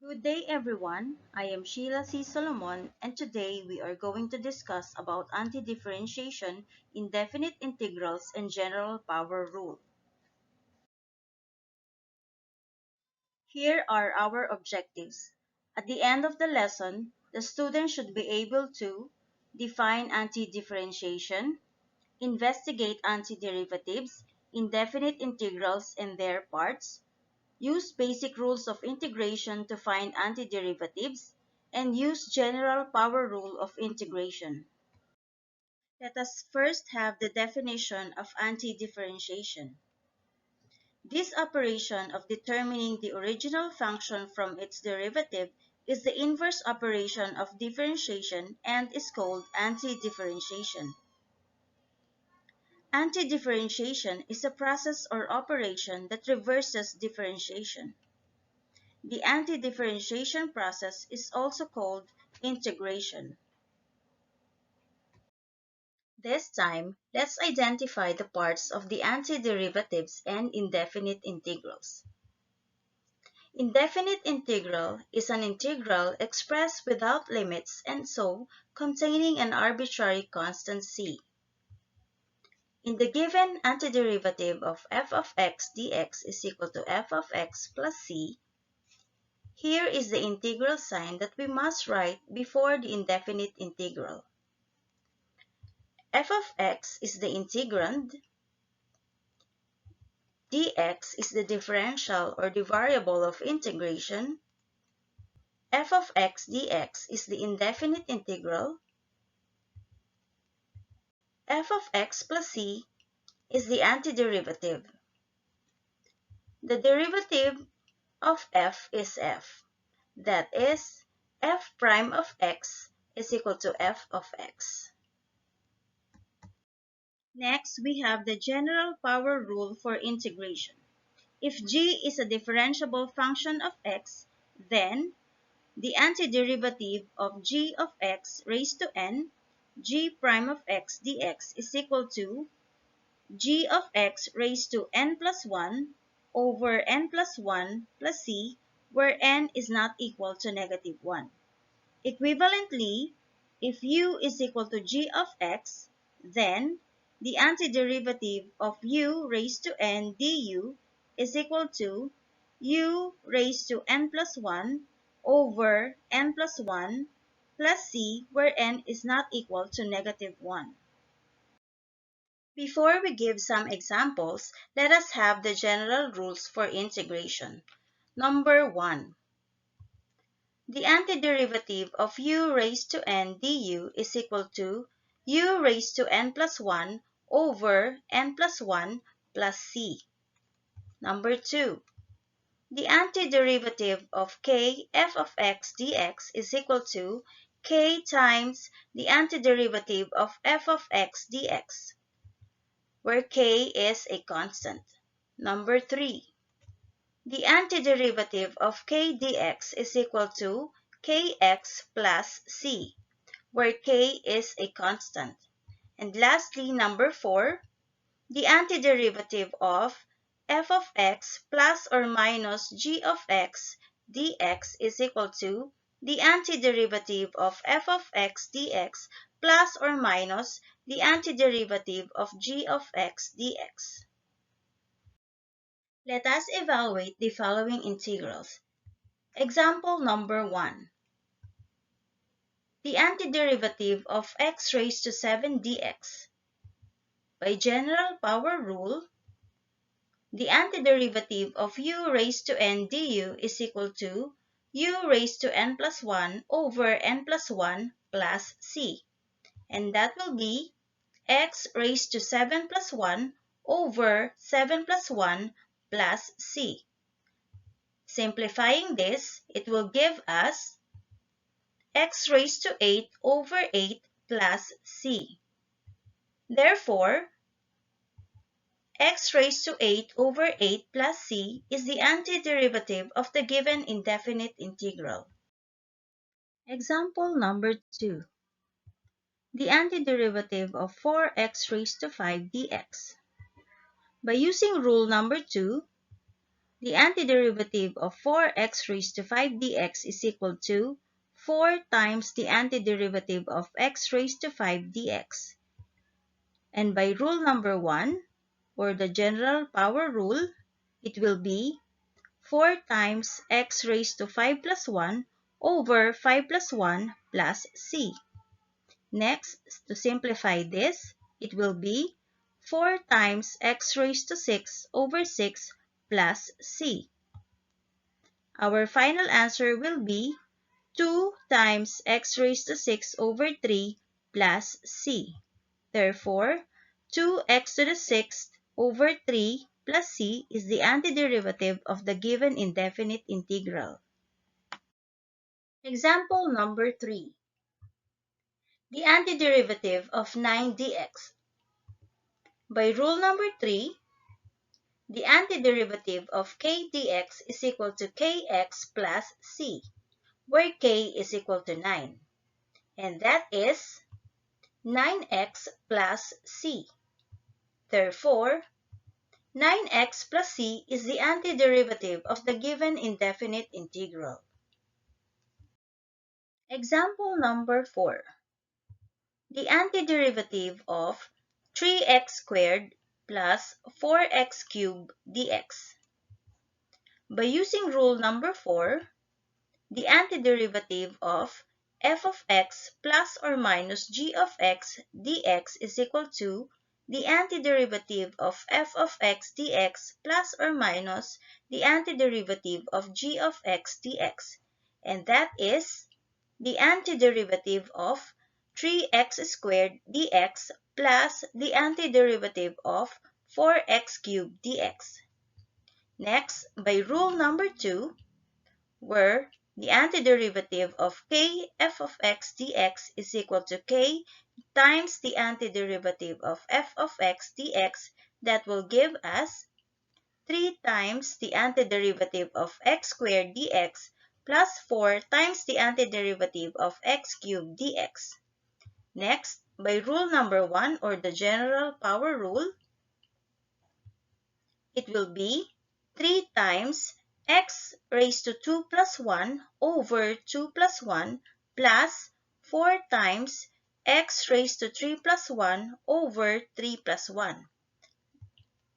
Good day everyone, I am Sheila C. Solomon and today we are going to discuss about antidifferentiation, indefinite integrals, and general power rule. Here are our objectives. At the end of the lesson, the student should be able to define antidifferentiation, investigate antiderivatives, indefinite integrals and their parts, use basic rules of integration to find antiderivatives, and use general power rule of integration. Let us first have the definition of antidifferentiation. This operation of determining the original function from its derivative is the inverse operation of differentiation and is called antidifferentiation. Antidifferentiation is a process or operation that reverses differentiation. The antidifferentiation process is also called integration. This time, let's identify the parts of the antiderivatives and indefinite integrals. Indefinite integral is an integral expressed without limits and so containing an arbitrary constant c. In the given antiderivative of f of x dx is equal to f of x plus c, here is the integral sign that we must write before the indefinite integral. F of x is the integrand, dx is the differential or the variable of integration, f of x dx is the indefinite integral, f of x plus c is the antiderivative. The derivative of f is f. That is, f prime of x is equal to f of x. Next, we have the general power rule for integration. If g is a differentiable function of x, then the antiderivative of g of x raised to n, g prime of x dx is equal to g of x raised to n plus 1 over n plus 1 plus c, where n is not equal to negative 1. Equivalently, if u is equal to g of x, then the antiderivative of u raised to n du is equal to u raised to n plus 1 over n plus 1 plus c, where n is not equal to negative 1. Before we give some examples, let us have the general rules for integration. Number 1. The antiderivative of u raised to n du is equal to u raised to n plus 1 over n plus 1 plus c. Number 2. The antiderivative of k f of x dx is equal to k times the antiderivative of f of x dx, where k is a constant. Number 3. The antiderivative of k dx is equal to kx plus c, where k is a constant. And lastly, number 4, the antiderivative of f of x plus or minus g of x dx is equal to the antiderivative of f of x dx plus or minus the antiderivative of g of x dx. Let us evaluate the following integrals. Example number 1. The antiderivative of x raised to 7 dx. By general power rule, the antiderivative of u raised to n du is equal to u raised to n plus 1 over n plus 1 plus c. And that will be x raised to 7 plus 1 over 7 plus 1 plus c. Simplifying this, it will give us x raised to 8 over 8 plus c. Therefore, x raised to 8 over 8 plus c is the antiderivative of the given indefinite integral. Example number 2. The antiderivative of 4x raised to 5 dx. By using rule number 2, the antiderivative of 4x raised to 5 dx is equal to 4 times the antiderivative of x raised to 5 dx. And by rule number 1, or the general power rule, it will be 4 times x raised to 5 plus 1 over 5 plus 1 plus c. Next, to simplify this, it will be 4 times x raised to 6 over 6 plus c. Our final answer will be 2 times x raised to 6 over 3 plus c. Therefore, 2x to the 6th over 3 plus c is the antiderivative of the given indefinite integral. Example number 3. The antiderivative of 9 dx. By rule number 3, the antiderivative of k dx is equal to kx plus c, where k is equal to 9. And that is 9x plus c. Therefore, 9x plus c is the antiderivative of the given indefinite integral. Example number 4. The antiderivative of 3x squared plus 4x cubed dx. By using rule number 4, the antiderivative of f of x plus or minus g of x dx is equal to the antiderivative of f of x dx plus or minus the antiderivative of g of x dx, and that is the antiderivative of 3x squared dx plus the antiderivative of 4x cubed dx. Next, by rule number 2, where the antiderivative of k f of x dx is equal to k times the antiderivative of f of x dx, that will give us 3 times the antiderivative of x squared dx plus 4 times the antiderivative of x cubed dx. Next, by rule number 1, or the general power rule, it will be 3 times x raised to 2 plus 1 over 2 plus 1 plus 4 times x raised to 3 plus 1 over 3 plus 1.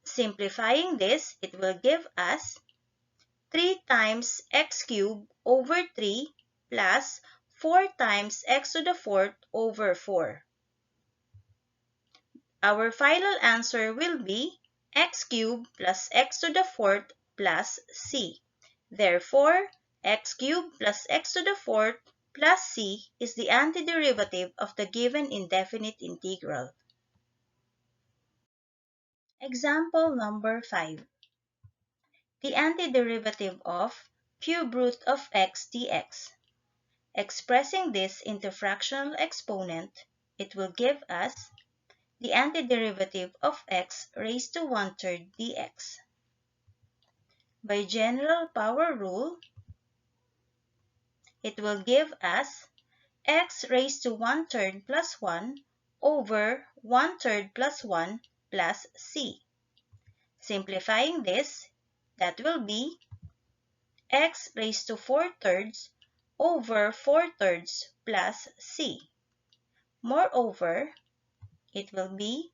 Simplifying this, it will give us 3 times x cubed over 3 plus 4 times x to the 4th over 4. Our final answer will be x cubed plus x to the 4th plus c. Therefore, x cubed plus x to the 4th plus c is the antiderivative of the given indefinite integral. Example number 5. The antiderivative of cube root of x dx. Expressing this into fractional exponent, it will give us the antiderivative of x raised to 1/3 dx. By general power rule, it will give us x raised to 1/3 plus 1 over 1/3 plus 1 plus c. Simplifying this, that will be x raised to 4/3 over 4/3 plus c. Moreover, it will be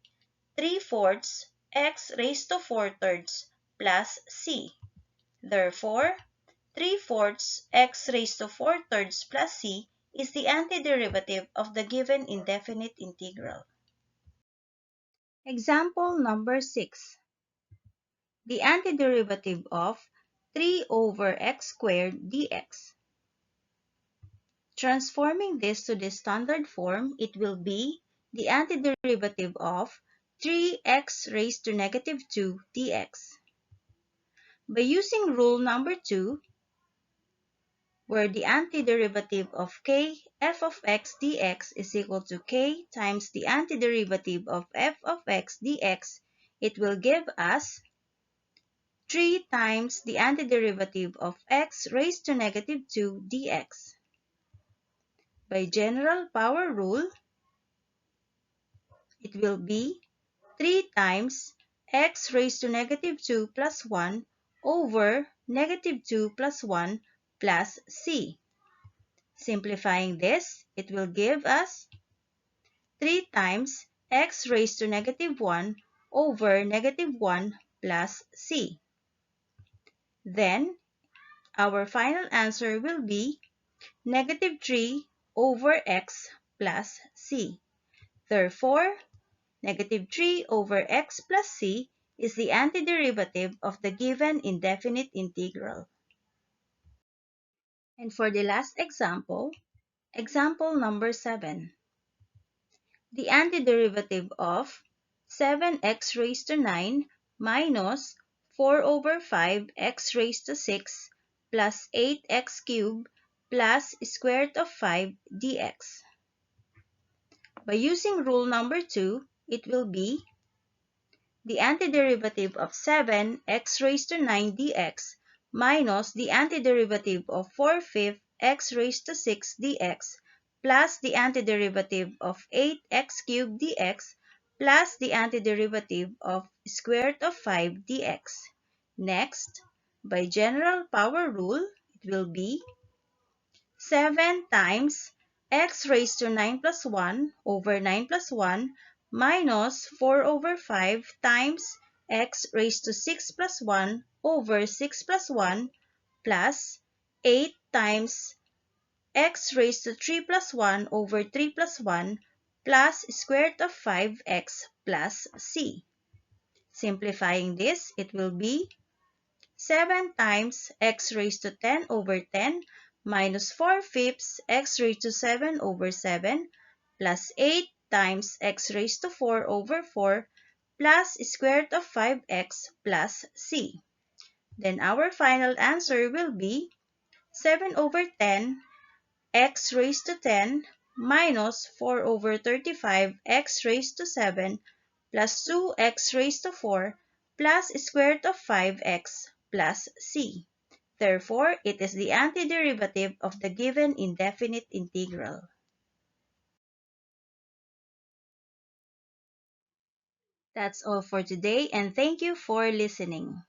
3/4 x raised to 4/3 plus c. Therefore, 3/4 x raised to 4/3 plus c is the antiderivative of the given indefinite integral. Example number 6. The antiderivative of 3 over x squared dx. Transforming this to the standard form, it will be the antiderivative of 3x raised to negative 2 dx. By using rule number 2, where the antiderivative of k f of x dx is equal to k times the antiderivative of f of x dx, it will give us 3 times the antiderivative of x raised to negative 2 dx. By general power rule, it will be 3 times x raised to negative 2 plus 1 over negative 2 plus 1 plus c. Simplifying this, it will give us 3 times x raised to negative 1 over negative 1 plus c. Then, our final answer will be negative 3 over x plus c. Therefore, negative 3 over x plus c is the antiderivative of the given indefinite integral. And for the last example, example number 7. The antiderivative of 7x raised to 9 minus 4 over 5x raised to 6 plus 8x cubed plus square root of 5 dx. By using rule number 2, it will be the antiderivative of 7x raised to 9 dx minus the antiderivative of 4/5 x raised to 6 dx plus the antiderivative of 8x cubed dx plus the antiderivative of square root of 5 dx. Next, by general power rule, it will be 7 times x raised to 9 plus 1 over 9 plus 1 minus 4 over 5 times x raised to 6 plus 1 over 6 plus 1 plus 8 times x raised to 3 plus 1 over 3 plus 1 plus square root of 5x plus c. Simplifying this, it will be 7 times x raised to 10 over 10 minus 4/5 x raised to 7 over 7 plus 8 times x raised to 4 over 4 plus square root of 5x plus c. Then our final answer will be 7 over 10 x raised to 10 minus 4 over 35 x raised to 7 plus 2x raised to 4 plus square root of 5x plus c. Therefore, it is the antiderivative of the given indefinite integral. That's all for today, and thank you for listening.